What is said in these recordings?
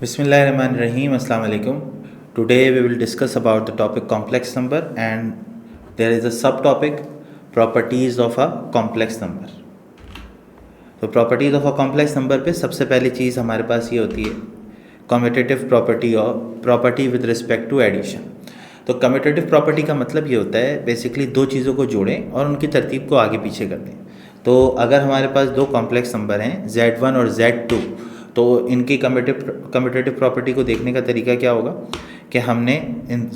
Bismillahirrahmanirrahim. Assalamu alaikum. Today we will discuss about the topic complex number and there is a subtopic properties of a complex number. तो properties of a complex number पे सबसे पहली चीज़ हमारे पास ये होती है commutative property और property with respect to addition. तो commutative property का मतलब ये होता है बेसिकली दो चीज़ों को जोड़ें और उनकी तरतीब को आगे पीछे कर दें. तो अगर हमारे पास दो कॉम्प्लेक्स नंबर हैं Z1 और Z2 तो इनकी कम्यूटेटिव प्रॉपर्टी को देखने का तरीका क्या होगा कि हमने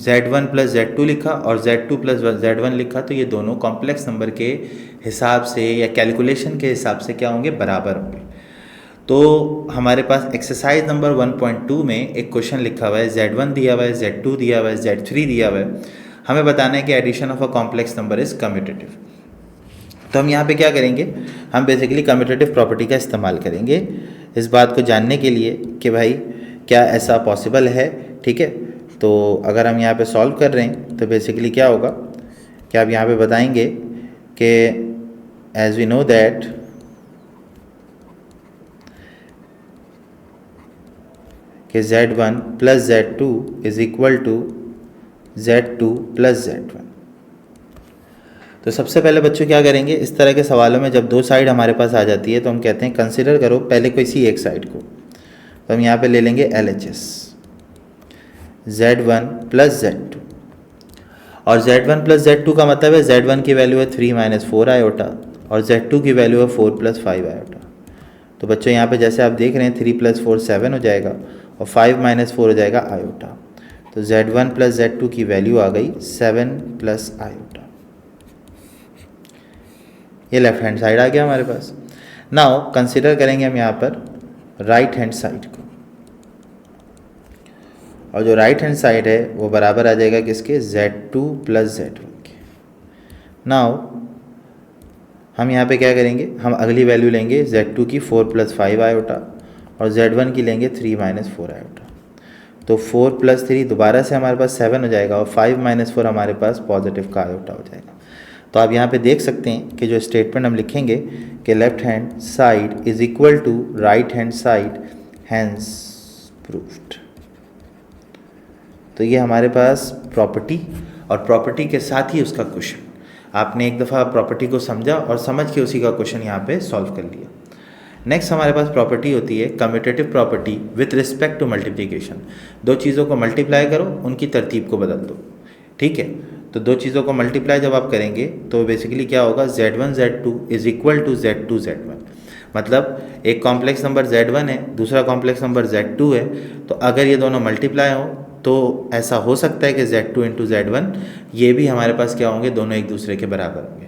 Z1 प्लस Z2 लिखा और Z2 प्लस Z1 लिखा तो ये दोनों कॉम्प्लेक्स नंबर के हिसाब से या कैलकुलेशन के हिसाब से क्या होंगे, बराबर होंगे. तो हमारे पास एक्सरसाइज नंबर 1.2 में एक क्वेश्चन लिखा हुआ है, Z1 दिया हुआ है, Z2 दिया हुआ है, Z3 दिया हुआ है. हमें बताना है कि addition of a complex number is commutative. तो हम यहाँ पे क्या करेंगे, हम बेसिकली कम्यूटेटिव प्रॉपर्टी का इस्तेमाल करेंगे इस बात को जानने के लिए कि भाई क्या ऐसा पॉसिबल है. ठीक है, तो अगर हम यहाँ पे सॉल्व कर रहे हैं तो बेसिकली क्या होगा कि आप यहाँ पे बताएंगे कि एज वी नो दैट कि Z1 plus Z2 is equal to Z2 plus Z1. तो सबसे पहले बच्चों क्या करेंगे, इस तरह के सवालों में जब दो साइड हमारे पास आ जाती है तो हम कहते हैं कंसिडर करो पहले किसी एक साइड को. तो हम यहाँ पे ले लेंगे LHS Z1 प्लस Z2 और Z1 प्लस Z2 का मतलब है Z1 की वैल्यू है 3 माइनस 4 आयोटा और Z2 की वैल्यू है 4 प्लस 5 आयोटा. तो बच्चों यहाँ पे जैसे आप देख रहे हैं 3 प्लस 4 7 हो जाएगा और 5 माइनस 4 हो जाएगा आयोटा. तो Z1 प्लस Z2 की वैल्यू आ गई 7 प्लस आयोटा. ये लेफ्ट हैंड साइड आ गया हमारे पास. नाउ कंसिडर करेंगे हम यहाँ पर राइट हैंड साइड को और जो राइट हैंड साइड है वो बराबर आ जाएगा किसके, Z2 प्लस Z1 के. नाउ हम यहाँ पे क्या करेंगे, हम अगली वैल्यू लेंगे Z2 की 4 प्लस 5 आयोटा और Z1 की लेंगे 3 माइनस 4 आयोटा. तो 4 प्लस 3 दोबारा से हमारे पास 7 हो जाएगा और 5 माइनस 4 हमारे पास पॉजिटिव का आयोटा हो जाएगा. तो आप यहाँ पे देख सकते हैं कि जो स्टेटमेंट हम लिखेंगे कि left hand side is equal to right hand side hence proved. तो ये हमारे पास प्रॉपर्टी और प्रॉपर्टी के साथ ही उसका क्वेश्चन. आपने एक दफ़ा प्रॉपर्टी को समझा और समझ के उसी का क्वेश्चन यहाँ पे सॉल्व कर लिया. नेक्स्ट हमारे पास प्रॉपर्टी होती है commutative property with respect to multiplication. दो चीज़ों को मल्टीप्लाई करो, उनकी तरतीब को बदल दो. ठीक है, तो दो चीज़ों को मल्टीप्लाई जब आप करेंगे तो बेसिकली क्या होगा, Z1 Z2 is equal to Z2 Z1. मतलब एक कॉम्प्लेक्स नंबर Z1 है, दूसरा कॉम्प्लेक्स नंबर Z2 है. तो अगर ये दोनों मल्टीप्लाई हो तो ऐसा हो सकता है कि Z2 इंटू Z1 ये भी हमारे पास क्या होंगे, दोनों एक दूसरे के बराबर होंगे.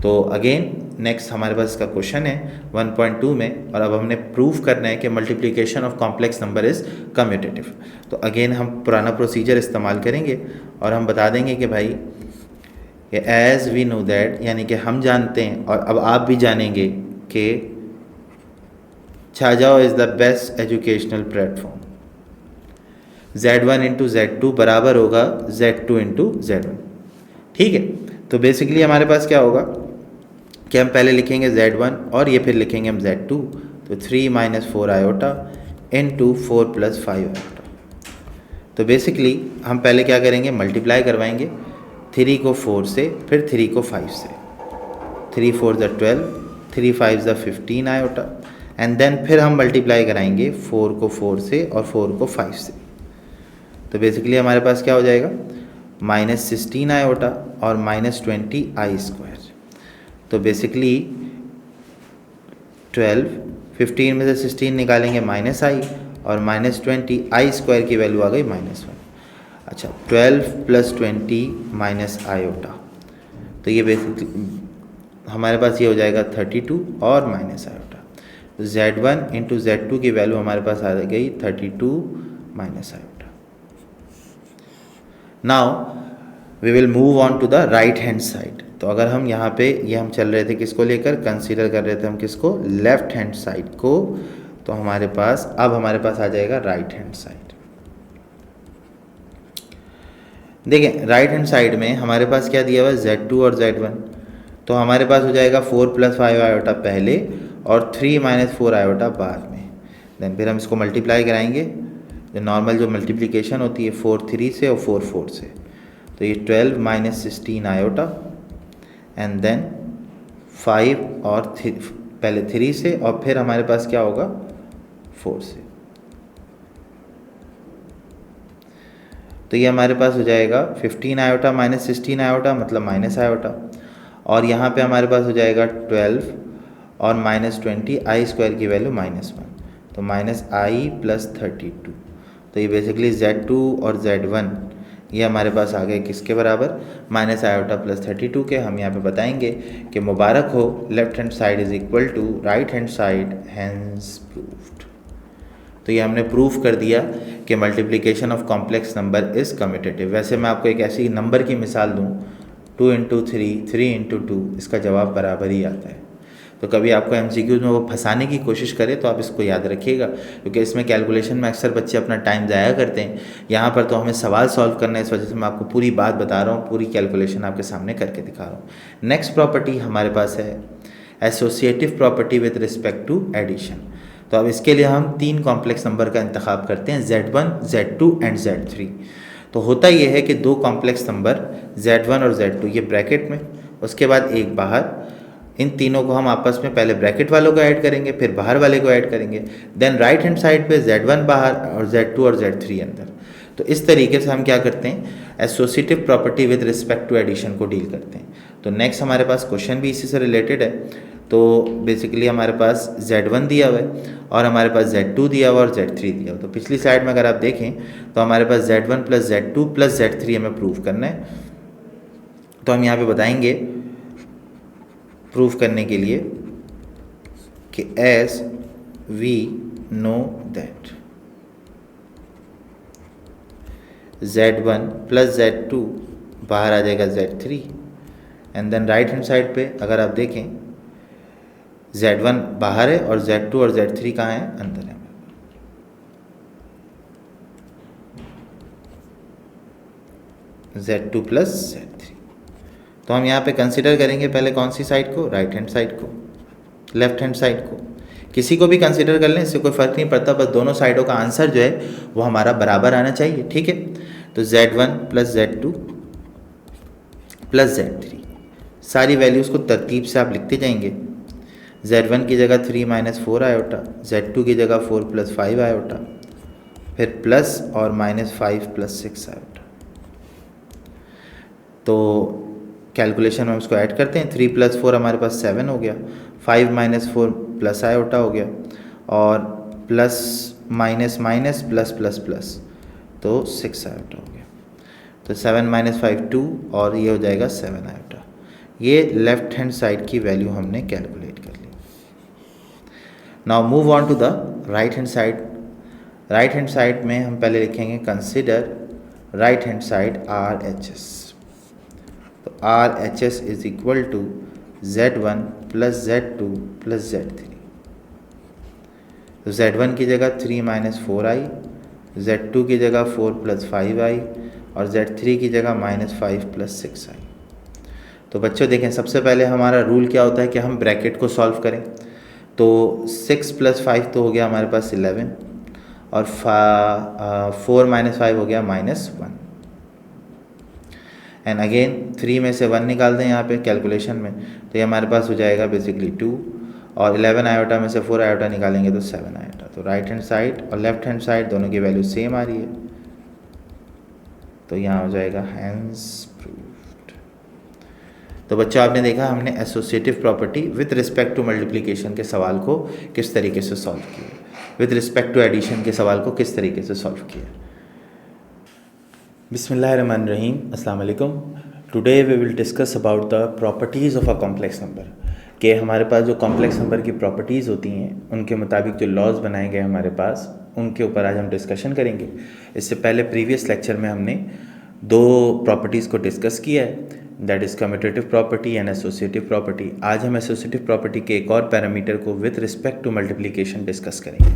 तो अगेन नेक्स्ट हमारे पास इसका क्वेश्चन है 1.2 में और अब हमने प्रूव करना है कि multiplication of complex number is commutative. तो अगेन हम पुराना प्रोसीजर इस्तेमाल करेंगे और हम बता देंगे कि भाई एज वी नो दैट, यानी कि हम जानते हैं और अब आप भी जानेंगे कि छाजाओ is the best educational platform. Z1 into Z2 बराबर होगा Z2 इंटू Z1. ठीक है, तो बेसिकली हमारे पास क्या होगा कि हम पहले लिखेंगे Z1 और ये फिर लिखेंगे हम Z2. तो 3 minus 4 iota into 4 plus 5 iota. तो बेसिकली हम पहले क्या करेंगे, मल्टीप्लाई करवाएंगे 3 को 4 से, फिर 3 को 5 से. 3 4 ज़ा 12, 3 5 ज़ा 15 आयोटा एंड देन फिर हम मल्टीप्लाई कराएंगे 4 को 4 से और 4 को 5 से. तो बेसिकली हमारे पास क्या हो जाएगा, माइनस 16 आयोटा और माइनस 20 आई स्क्वायर. तो बेसिकली 12, 15 में से 16 निकालेंगे माइनस आई और माइनस 20 आई स्क्वायर की वैल्यू आ गई -1. अच्छा, 12 प्लस 20 माइनस आयोटा. तो ये बेसिकली हमारे पास ये हो जाएगा 32 और माइनस आयोटा. तो Z1 इंटू Z2 की वैल्यू हमारे पास आ गई 32 minus iota. Now we will move on to the right hand side. तो अगर हम यहाँ पे ये हम चल रहे थे किसको लेकर, कंसीडर कर रहे थे हम किसको, लेफ्ट हैंड साइड को. तो हमारे पास अब हमारे पास आ जाएगा राइट हैंड साइड. देखें राइट हैंड साइड में हमारे पास क्या दिया हुआ है, Z2 और Z1. तो हमारे पास हो जाएगा 4 प्लस 5 आयोटा पहले और 3 माइनस 4 आयोटा बाद में. देन फिर हम इसको मल्टीप्लाई कराएंगे जो नॉर्मल जो मल्टीप्लिकेशन होती है 4 3 से और 4 4 से, तो ये 12 माइनस 16 आयोटा एंड देन 5 और पहले 3 से और फिर हमारे पास क्या होगा 4 से, तो ये हमारे पास हो जाएगा 15 आयोटा माइनस 16 आयोटा मतलब माइनस आयोटा, और यहाँ पे हमारे पास हो जाएगा 12 और माइनस 20 आई स्क्वायर की वैल्यू -1, तो माइनस आई प्लस 32, तो ये बेसिकली Z2 और Z1 ये हमारे पास आ गए किसके बराबर, माइनस आयोटा प्लस 32 के। हम यहाँ पे बताएंगे कि मुबारक हो, left hand side is equal to right hand side, hence proved. तो ये हमने प्रूफ कर दिया कि multiplication of complex number is commutative. वैसे मैं आपको एक ऐसी नंबर की मिसाल दूँ 2 इंटू 3, 3 इंटू 2, इसका जवाब बराबर ही आता है। तो कभी आपको MCQs में वो फंसाने की कोशिश करे तो आप इसको याद रखिएगा, क्योंकि इसमें कैलकुलेशन में अक्सर बच्चे अपना टाइम ज़ाया करते हैं। यहाँ पर तो हमें सवाल सॉल्व करना है, इस वजह से मैं आपको पूरी बात बता रहा हूँ, पूरी कैलकुलेशन आपके सामने करके दिखा रहा हूँ। नेक्स्ट प्रॉपर्टी हमारे पास है associative property with respect to addition. तो अब इसके लिए हम 3 कॉम्प्लेक्स नंबर का इंतखाब करते हैं, Z1, Z2 एंड Z3। तो होता ये है कि 2 कॉम्प्लेक्स नंबर Z1 और Z2 ये ब्रैकेट में, उसके बाद एक बाहर, इन तीनों को हम आपस में पहले ब्रैकेट वालों को ऐड करेंगे फिर बाहर वाले को ऐड करेंगे, देन राइट हैंड साइड पे Z1 बाहर और Z2 और Z3 अंदर। तो इस तरीके से हम क्या करते हैं, associative property with respect to addition को डील करते हैं। तो नेक्स्ट हमारे पास क्वेश्चन भी इसी से रिलेटेड है। तो बेसिकली हमारे पास Z1 दिया हुआ है और हमारे पास Z2 दिया हुआ और Z3 दिया हुआ। तो पिछली स्लाइड में अगर आप देखें तो हमारे पास Z1 plus Z2 plus Z3 हमें प्रूव करना है। तो हम यहाँ पे बताएंगे प्रूफ करने के लिए कि as we know that Z1 plus Z2 बाहर आ जाएगा Z3 and then right hand side पे अगर आप देखें Z1 बाहर है और Z2 और Z3 कहाँ है, अंदर है। Z2 प्लस Z3, तो हम यहाँ पे कंसिडर करेंगे पहले कौन सी साइड को, राइट हैंड साइड को, लेफ्ट हैंड साइड को, किसी को भी कंसिडर कर लें, इससे कोई फ़र्क नहीं पड़ता, बस दोनों साइडों का आंसर जो है वो हमारा बराबर आना चाहिए, ठीक है। तो Z1 plus Z2 plus Z3 सारी वैल्यूज़ को तरतीब से आप लिखते जाएंगे। Z1 की जगह 3 माइनस 4 आयोटा, Z2 की जगह 4 प्लस 5 आयोटा, फिर प्लस और माइनस 5 प्लस 6 आयोटा। तो कैलकुलेशन में उसको ऐड करते हैं, 3 प्लस 4 हमारे पास 7 हो गया, 5 माइनस 4 प्लस आयोटा हो गया, और plus minus minus plus plus plus, तो 6 आयोटा हो गया। तो 7 माइनस 5 2 और ये हो जाएगा 7 आयोटा। ये लेफ्ट हैंड साइड की वैल्यू हमने कैलकुलेट कर ली। Now move on to the right hand side. Right hand side में हम पहले लिखेंगे consider right hand side RHS। तो RHS is equal to Z1 plus Z2 plus Z3। तो Z1 की जगह 3 माइनस 4 आई, Z2 की जगह 4 प्लस 5 आई, और Z3 की जगह माइनस 5 प्लस 6 आई। तो बच्चों देखें, सबसे पहले हमारा रूल क्या होता है कि हम ब्रैकेट को सॉल्व करें। तो 6 प्लस 5 तो हो गया हमारे पास 11, और 4 माइनस 5 हो गया -1, एंड अगेन 3 में से 1 निकाल दें यहाँ पे कैलकुलेशन में, तो ये हमारे पास हो जाएगा बेसिकली 2, और 11 आयोटा में से 4 आयोटा निकालेंगे तो 7 आयोटा। तो राइट हैंड साइड और लेफ्ट हैंड साइड दोनों की वैल्यू सेम आ रही है, तो यहाँ हो जाएगा हैंस प्रूव्ड। तो बच्चों आपने देखा हमने associative property with respect to multiplication के सवाल को किस तरीके से सॉल्व किया, विद रिस्पेक्ट टू एडिशन के सवाल को किस तरीके से सॉल्व किया। बिस्मिल्लाहिर्रहमानिर्रहीम, अस्सलाम वालेकुम। Today we will discuss about the properties of a complex number, कि हमारे पास जो कॉम्प्लेक्स नंबर की प्रॉपर्टीज़ होती हैं उनके मुताबिक जो लॉज बनाए गए हमारे पास, उनके ऊपर आज हम डिस्कशन करेंगे। इससे पहले प्रीवियस लेक्चर में हमने 2 प्रॉपर्टीज़ को डिस्कस किया है, that is commutative property and associative property. आज हम एसोसिएटिव प्रॉपर्टी के एक और पैरामीटर को with respect to multiplication discuss करेंगे।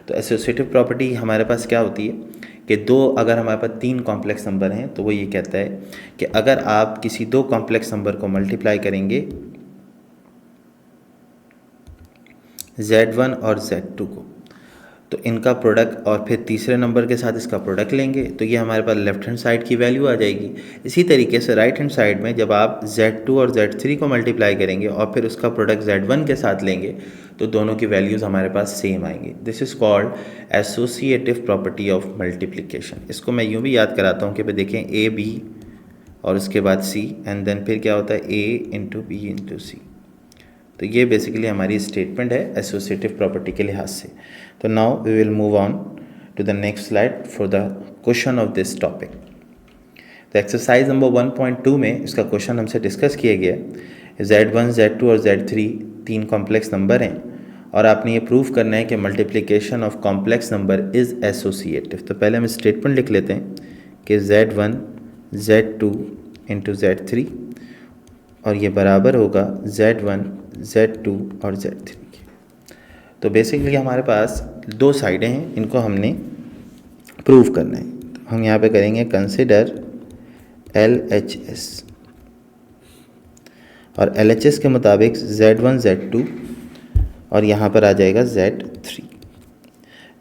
तो एसोसिएटिव प्रॉपर्टी हमारे पास क्या होती है कि अगर हमारे पास 3 कॉम्प्लेक्स नंबर हैं तो वो ये कहता है कि अगर आप किसी 2 कॉम्प्लेक्स नंबर को मल्टीप्लाई करेंगे Z1 और Z2 को, तो इनका प्रोडक्ट और फिर तीसरे नंबर के साथ इसका प्रोडक्ट लेंगे तो ये हमारे पास लेफ्ट हैंड साइड की वैल्यू आ जाएगी। इसी तरीके से राइट हैंड साइड में जब आप Z2 और Z3 को मल्टीप्लाई करेंगे और फिर उसका प्रोडक्ट Z1 के साथ लेंगे तो दोनों की वैल्यूज़ हमारे पास सेम आएंगी। This is called associative property of multiplication. इसको मैं यूँ भी याद कराता हूँ कि भाई देखें AB और उसके बाद C एंड देन फिर क्या होता है A into B into C। तो ये बेसिकली हमारी स्टेटमेंट है एसोसिएटिव प्रॉपर्टी के लिहाज से। तो now we will move on to the next slide for the question of this topic. तो एक्सरसाइज नंबर 1.2 में इसका क्वेश्चन हमसे डिस्कस किया गया है। Z1, Z2 और Z3 तीन कॉम्प्लेक्स नंबर हैं और आपने ये प्रूव करना है कि multiplication of complex number is associative. तो पहले हम स्टेटमेंट लिख लेते हैं कि Z1 Z2 इंटू Z3 और ये बराबर होगा Z1 Z2 और Z3 के। तो बेसिकली हमारे पास दो साइडें हैं, इनको हमने प्रूव करना है। तो हम यहाँ पे करेंगे कंसिडर LHS और LHS के मुताबिक Z1 Z2 और यहाँ पर आ जाएगा Z3।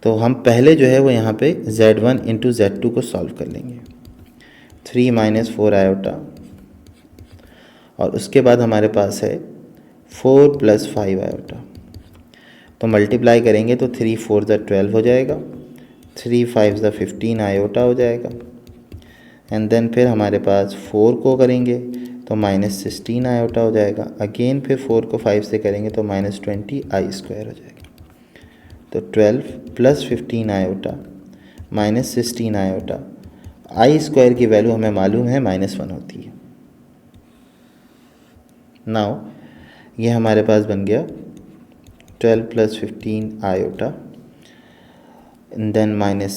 तो हम पहले जो है वो यहाँ पे Z1 इंटू Z2 को सॉल्व कर लेंगे। 3 माइनस 4 आयोटा और उसके बाद हमारे पास है 4 प्लस 5 आयोटा। तो मल्टीप्लाई करेंगे तो 3 4 ज़ा 12 हो जाएगा, 3 5 ज़ा 15 आयोटा हो जाएगा एंड देन फिर हमारे पास 4 को करेंगे तो माइनस 16 आयोटा हो जाएगा। अगेन फिर 4 को 5 से करेंगे तो माइनस 20 आई स्क्वायर हो जाएगा। तो 12 प्लस 15 आयोटा माइनस 16 आयोटा, आई स्क्वायर की वैल्यू हमें मालूम है -1 होती है। नाउ ये हमारे पास बन गया 12 plus 15 iota then minus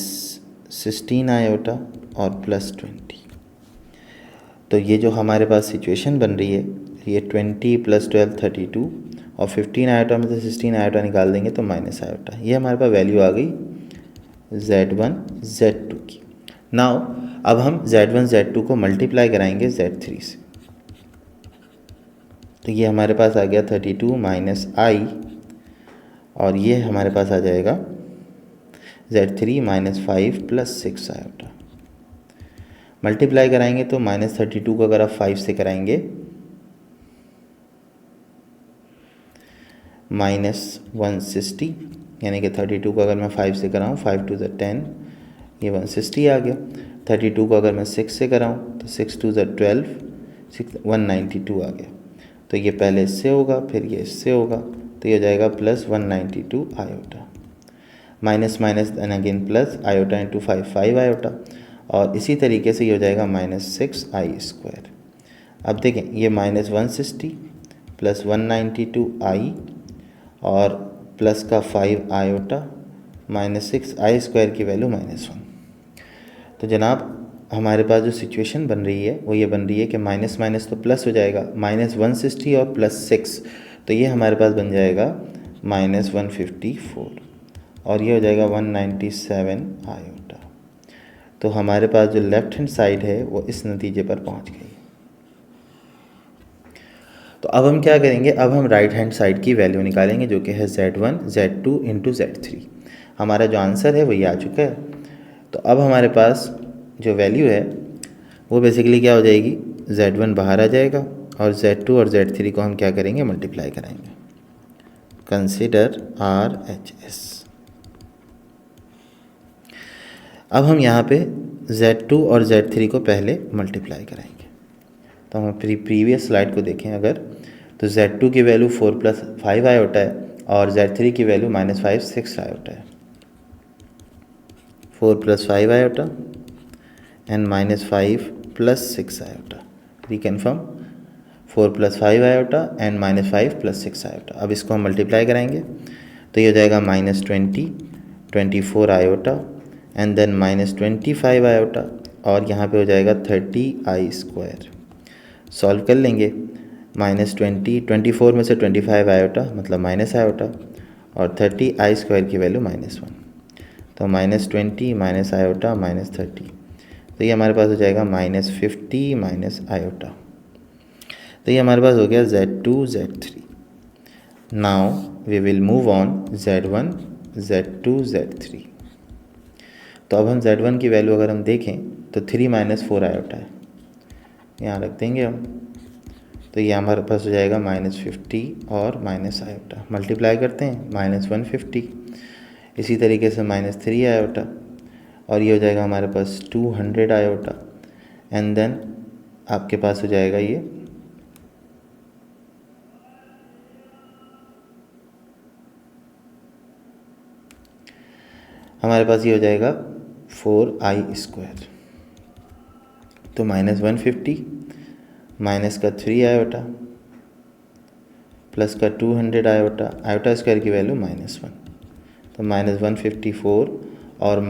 16 iota और प्लस 20। तो ये जो हमारे पास सिचुएशन बन रही है ये 20 प्लस 12 32 और 15 आयोटा में से 16 आयोटा निकाल देंगे तो माइनस आयोटा। ये हमारे पास वैल्यू आ गई Z1 Z2 की। नाउ अब हम Z1 Z2 को मल्टीप्लाई कराएंगे Z3 से। तो ये हमारे पास आ गया 32 माइनस आई और ये हमारे पास आ जाएगा Z3 minus 5 plus 6 iota. Multiply कराएंगे तो माइनस 32 को अगर आप 5 से कराएंगे माइनस 160 यानी कि 32 को अगर मैं 5 से कराऊँ 5 2 ज़ा 10 ये 160 आ गया। 32 को अगर मैं 6 से कराऊँ तो 6 2 ज़ा 12 192 आ गया। तो ये पहले इससे होगा फिर ये इससे होगा तो ये हो जाएगा plus 192 iota minus minus and again plus iota into 5 iota और इसी तरीके से ये हो जाएगा -6 आई स्क्वायर। अब देखें ये -160 प्लस 192 आई और प्लस का 5 आयोटा -6 आई स्क्वायर की वैल्यू -1। तो जनाब हमारे पास जो सिचुएशन बन रही है वो ये बन रही है कि माइनस माइनस तो प्लस हो जाएगा -160 और प्लस 6 तो ये हमारे पास बन जाएगा -154 और ये हो जाएगा 197 आयोटा। तो हमारे पास जो लेफ़्ट हैंड साइड है वो इस नतीजे पर पहुंच गई। तो अब हम क्या करेंगे, अब हम राइट हैंड साइड की वैल्यू निकालेंगे जो कि है Z1 Z2 इंटू Z3। हमारा जो आंसर है वो ये आ चुका है। तो अब हमारे पास जो वैल्यू है वो बेसिकली क्या हो जाएगी, Z1 बाहर आ जाएगा और Z2 और Z3 को हम क्या करेंगे, मल्टीप्लाई कराएंगे। Consider RHS। अब हम यहाँ पे Z2 और Z3 को पहले मल्टीप्लाई कराएंगे। तो हम प्रीवियस स्लाइड को देखें अगर, तो Z2 की वैल्यू 4 प्लस 5 आयोटा है और Z3 की वैल्यू -5 6 आयोटा है। 4 plus 5 iota and -5 plus 6 iota. Reconfirm 4 plus 5 iota and -5 plus 6 iota. अब इसको हम मल्टीप्लाई कराएंगे तो ये हो जाएगा -20 24 आयोटा एंड देन -25 आयोटा और यहाँ पे हो जाएगा 30 आई स्क्वायर। सॉल्व कर लेंगे, -20 24 में से 25 आयोटा मतलब माइनस आयोटा और 30 आई स्क्वायर की वैल्यू -1। तो -20 माइनस आयोटा -30 तो ये हमारे पास हो जाएगा -50 माइनस आयोटा। तो ये हमारे पास हो गया Z2 Z3। Now we will move on Z1 Z2 Z3। तो अब हम Z1 की वैल्यू अगर हम देखें तो 3 - 4 आयोटा है, यहाँ रख देंगे हम, तो ये हमारे पास हो जाएगा -50 और माइनस आयोटा, मल्टीप्लाई करते हैं -150, इसी तरीके से -3 आयोटा, और ये हो जाएगा हमारे पास 200 आयोटा, एंड देन आपके पास हो जाएगा ये हमारे पास ये हो जाएगा 4i²। तो -150 माइनस का 3 आयोटा प्लस का 200 आयोटा, आयोटा स्क्वायर की वैल्यू -1, तो -154 और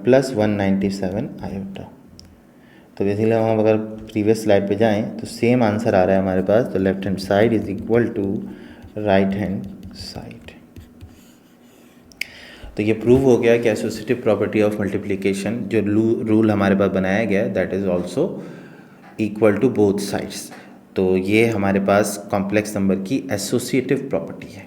प्लस 197 आयोटा। तो बेसिकली हम अगर प्रीवियस स्लाइड पे जाएं तो सेम आंसर आ रहा है हमारे पास, तो left hand side is equal to right hand side. तो ये प्रूव हो गया कि एसोसिएटिव प्रॉपर्टी ऑफ मल्टीप्लिकेशन जो रूल हमारे पास बनाया गया है that is also equal to both sides. तो ये हमारे पास कॉम्प्लेक्स नंबर की एसोसिएटिव प्रॉपर्टी है।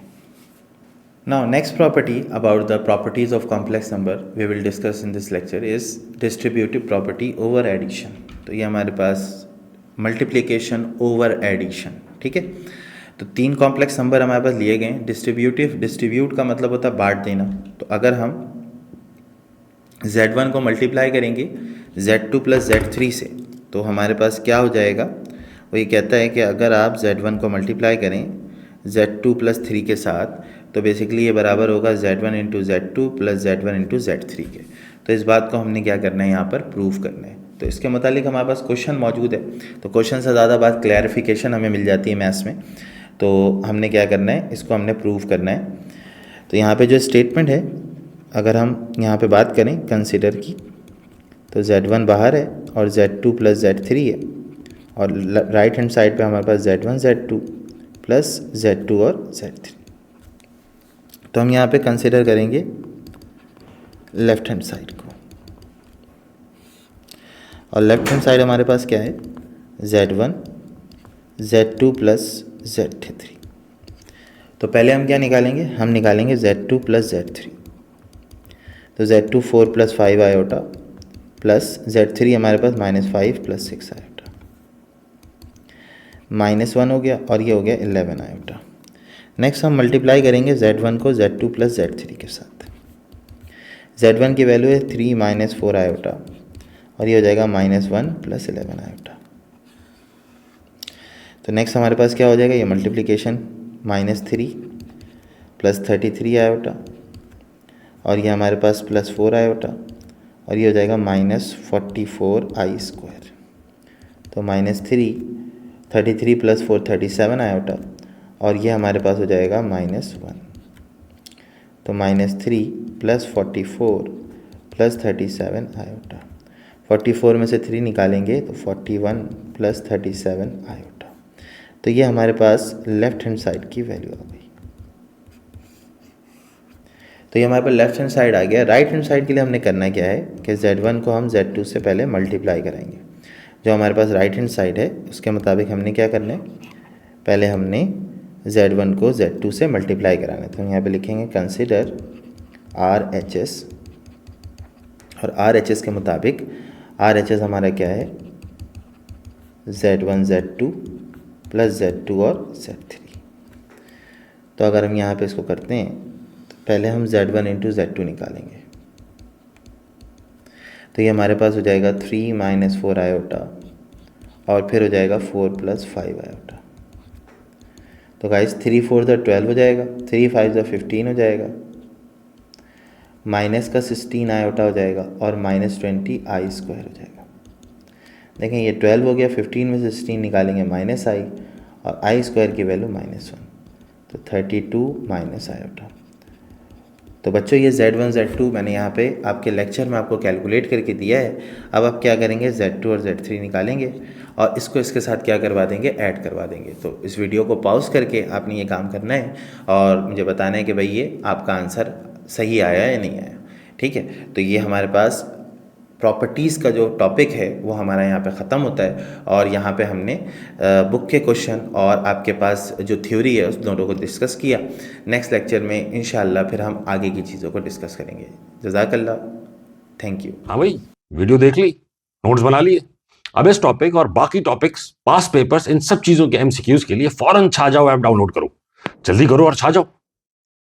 Now next property about the properties of complex number we will discuss in this lecture is distributive property over addition. तो ये हमारे पास multiplication over addition, ठीक है। तो 3 कॉम्प्लेक्स नंबर हमारे पास लिए गए हैं। डिस्ट्रीब्यूट का मतलब होता है बांट देना। तो अगर हम Z1 को मल्टीप्लाई करेंगे Z2 + Z3 से, तो हमारे पास क्या हो जाएगा, वो ये कहता है कि अगर आप Z1 को मल्टीप्लाई करें Z2 + 3 के साथ, तो बेसिकली ये बराबर होगा Z1 × Z2 + Z1 × Z3 के। तो इस बात को हमने क्या करना है, यहाँ पर प्रूव करना है। तो इसके मुतालिक हमारे पास क्वेश्चन मौजूद है, तो क्वेश्चन से ज़्यादा बात क्लैरिफिकेशन हमें मिल जाती है मैथ्स में। तो हमने क्या करना है, इसको हमने प्रूव करना है। तो यहाँ पे जो स्टेटमेंट है, अगर हम यहाँ पे बात करें कंसिडर की, तो Z1 बाहर है और Z2 + Z3 है, और राइट हैंड साइड पे हमारे पास Z1 Z2 प्लस Z2 और Z3। तो हम यहाँ पे कंसिडर करेंगे लेफ्ट हैंड साइड को, और लेफ्ट हैंड साइड हमारे पास क्या है, Z1 Z2 प्लस Z3। तो पहले हम क्या निकालेंगे, हम निकालेंगे Z2 + Z3। तो Z2 4 + 5 आयोटा प्लस Z3 हमारे पास -5 + 6 आयोटा, -1 हो गया, और ये हो गया 11 आयोटा। नेक्स्ट हम मल्टीप्लाई करेंगे Z1 को Z2 + Z3 के साथ। Z1 की वैल्यू है 3 - 4 आयोटा, और ये हो जाएगा -1 + 11 आयोटा। तो नेक्स्ट हमारे पास क्या हो जाएगा, ये मल्टीप्लिकेशन -3 + 33 आयोटा, और ये हमारे पास +4 आयोटा, और ये हो जाएगा -44i²। तो -3 33 + 4 37 आयोटा, और ये हमारे पास हो जाएगा -1। तो -3 + 44 + 37 आयोटा, 44 में से 3 निकालेंगे तो 41 + 37 आयोटा। तो ये हमारे पास लेफ्ट हैंड साइड की वैल्यू आ गई। तो ये हमारे पास लेफ्ट हैंड साइड आ गया। राइट हैंड साइड के लिए हमने करना क्या है कि Z1 को हम Z2 से पहले मल्टीप्लाई कराएंगे। जो हमारे पास राइट हैंड साइड है उसके मुताबिक हमने क्या करना है, पहले हमने Z1 को Z2 से मल्टीप्लाई कराना है। तो हम यहाँ पे लिखेंगे कंसिडर RHS, और RHS के मुताबिक RHS हमारा क्या है, Z1 Z2 + Z2 और Z3। तो अगर हम यहाँ पे इसको करते हैं तो पहले हम Z1 × Z2 निकालेंगे। तो ये हमारे पास हो जाएगा 3 - 4 आयोटा, और फिर हो जाएगा 4 + 5 आयोटा। तो गाइस 3 4 12 हो जाएगा, 3 5 15 हो जाएगा, माइनस का 16 आयोटा हो जाएगा, और -20 i² हो जाएगा। देखें ये 12 हो गया, 15 में से 16 निकालेंगे -i, और i² की वैल्यू -1, तो 32 - आयोटा। तो बच्चों ये Z1 Z2 मैंने यहाँ पे आपके लेक्चर में आपको कैलकुलेट करके दिया है। अब आप क्या करेंगे, Z2 और Z3 निकालेंगे, और इसको इसके साथ क्या करवा देंगे, ऐड करवा देंगे। तो इस वीडियो को पॉज करके आपने ये काम करना है, और मुझे बताना है कि भाई ये आपका आंसर सही आया या नहीं आया, ठीक है। तो ये हमारे पास प्रॉपर्टीज़ का जो टॉपिक है वो हमारा यहाँ पे ख़त्म होता है और यहाँ पे हमने बुक के क्वेश्चन और आपके पास जो थ्योरी है उस दोनों को डिस्कस किया। नेक्स्ट लेक्चर में इंशाल्लाह फिर हम आगे की चीज़ों को डिस्कस करेंगे। जज़ाकल्लाह, थैंक यू। हाँ भाई, वीडियो देख ली, नोट्स बना लिए। अब इस टॉपिक और बाकी टॉपिक्स, पास पेपर्स, इन सब चीजों के एमसीक्यूज के लिए फौरन छा जाओ ऐप डाउनलोड करो। जल्दी करो और छा जाओ।